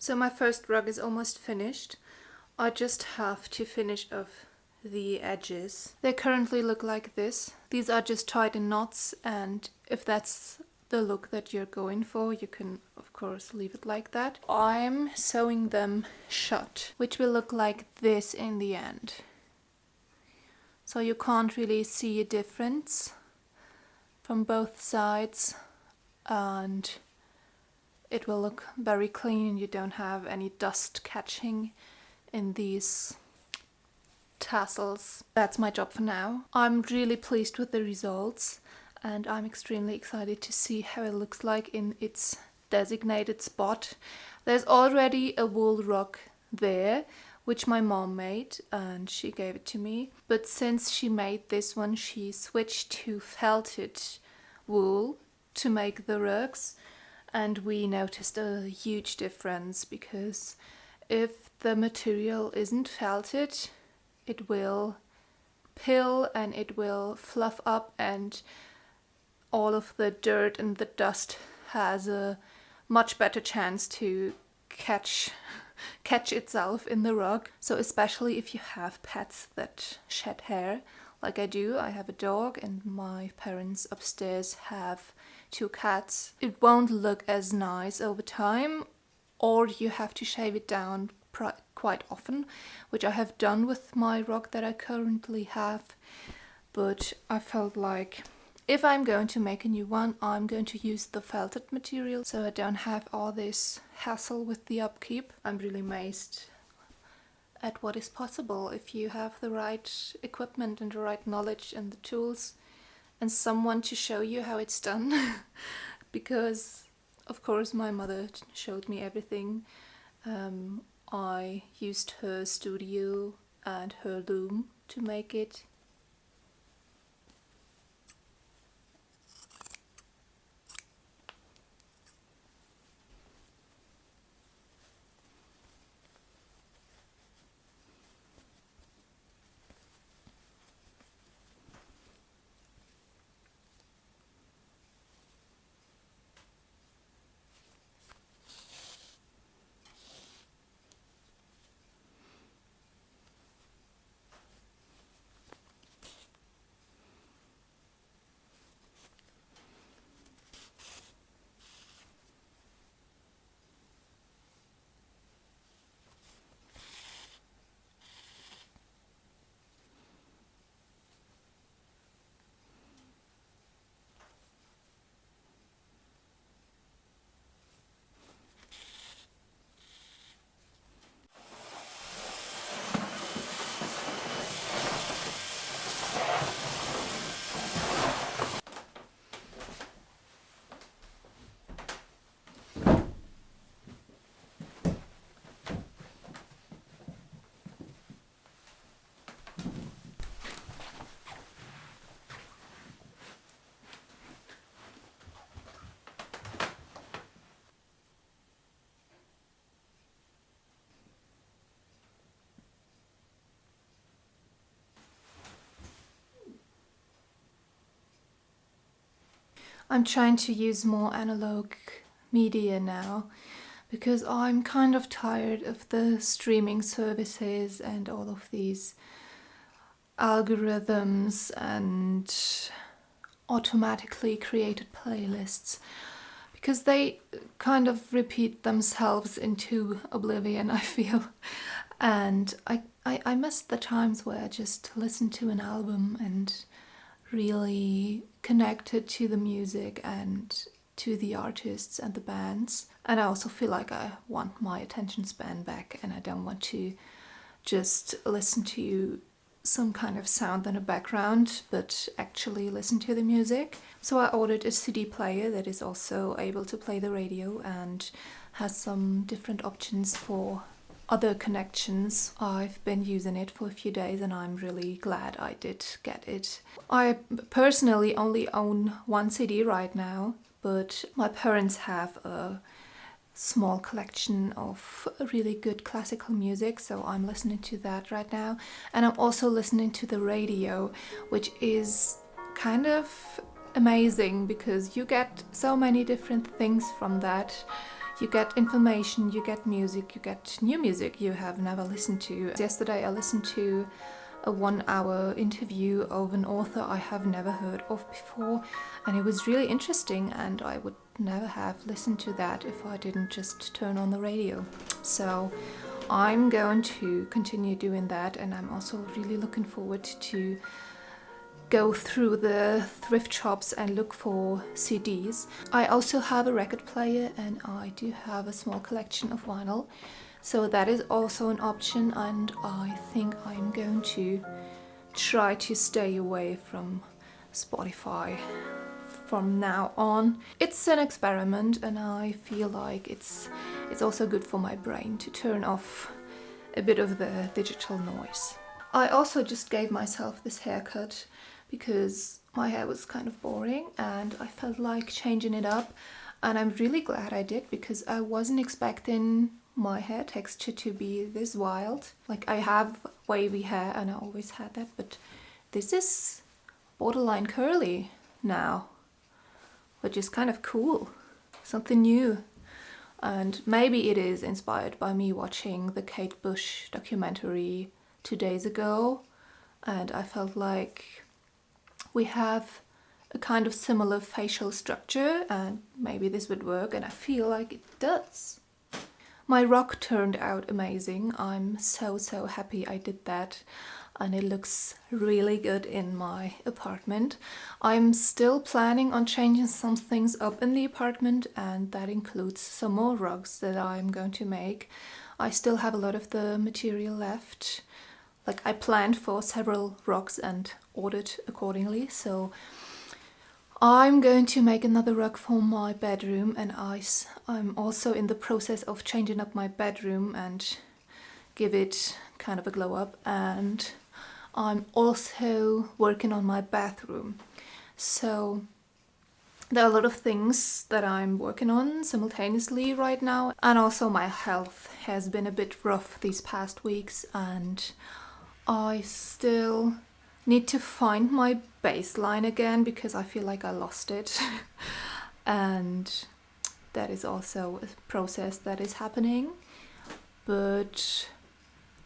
So my first rug is almost finished. I just have to finish off the edges. They currently look like this. These are just tied in knots, and if that's the look that you're going for, you can of course leave it like that. I'm sewing them shut, which will look like this in the end. So you can't really see a difference from both sides, and it will look very clean and you don't have any dust catching in these tassels. That's my job for now. I'm really pleased with the results and I'm extremely excited to see how it looks like in its designated spot. There's already a wool rug there, which my mom made and she gave it to me. But since she made this one, she switched to felted wool to make the rugs, and we noticed a huge difference because if the material isn't felted, it will pill and it will fluff up, and all of the dirt and the dust has a much better chance to catch itself in the rug. So especially if you have pets that shed hair, like I do. I have a dog and my parents upstairs have 2 cats. It won't look as nice over time, or you have to shave it down quite often, which I have done with my rug that I currently have. But I felt like if I'm going to make a new one, I'm going to use the felted material so I don't have all this hassle with the upkeep. I'm really amazed at what is possible if you have the right equipment and the right knowledge and the tools and someone to show you how it's done. Because of course my mother showed me everything. I used her studio and her loom to make it. I'm trying to use more analog media now because I'm kind of tired of the streaming services and all of these algorithms and automatically created playlists, because they kind of repeat themselves into oblivion, I feel. And I miss the times where I just listened to an album and really connected to the music and to the artists and the bands. And I also feel like I want my attention span back and I don't want to just listen to some kind of sound in the background, but actually listen to the music. So I ordered a CD player that is also able to play the radio and has some different options for other connections. I've been using it for a few days and I'm really glad I did get it. I personally only own 1 CD right now, but my parents have a small collection of really good classical music, so I'm listening to that right now. And I'm also listening to the radio, which is kind of amazing because you get so many different things from that. You get information, you get music, you get new music you have never listened to. Yesterday I listened to a 1-hour interview of an author I have never heard of before, and it was really interesting, and I would never have listened to that if I didn't just turn on the radio. So I'm going to continue doing that, and I'm also really looking forward to go through the thrift shops and look for CDs. I also have a record player and I do have a small collection of vinyl, so that is also an option, and I think I'm going to try to stay away from Spotify from now on. It's an experiment and I feel like it's also good for my brain to turn off a bit of the digital noise. I also just gave myself this haircut because my hair was kind of boring and I felt like changing it up, and I'm really glad I did because I wasn't expecting my hair texture to be this wild. Like, I have wavy hair and I always had that, but this is borderline curly now, which is kind of cool, something new. And maybe it is inspired by me watching the Kate Bush documentary 2 days ago, and I felt like we have a kind of similar facial structure and maybe this would work, and I feel like it does. My rock turned out amazing. I'm so happy I did that, and it looks really good in my apartment. I'm still planning on changing some things up in the apartment, and that includes some more rugs that I'm going to make. I still have a lot of the material left. Like, I planned for several rugs and ordered accordingly, so I'm going to make another rug for my bedroom, and I'm also in the process of changing up my bedroom and give it kind of a glow up, and I'm also working on my bathroom. So there are a lot of things that I'm working on simultaneously right now, and also my health has been a bit rough these past weeks, and I still need to find my baseline again because I feel like I lost it. And that is also a process that is happening. But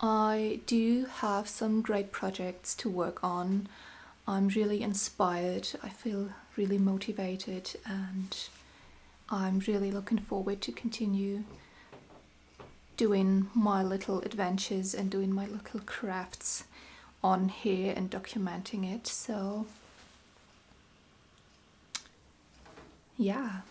I do have some great projects to work on. I'm really inspired. I feel really motivated, and I'm really looking forward to continue doing my little adventures and doing my little crafts on here and documenting it. So yeah,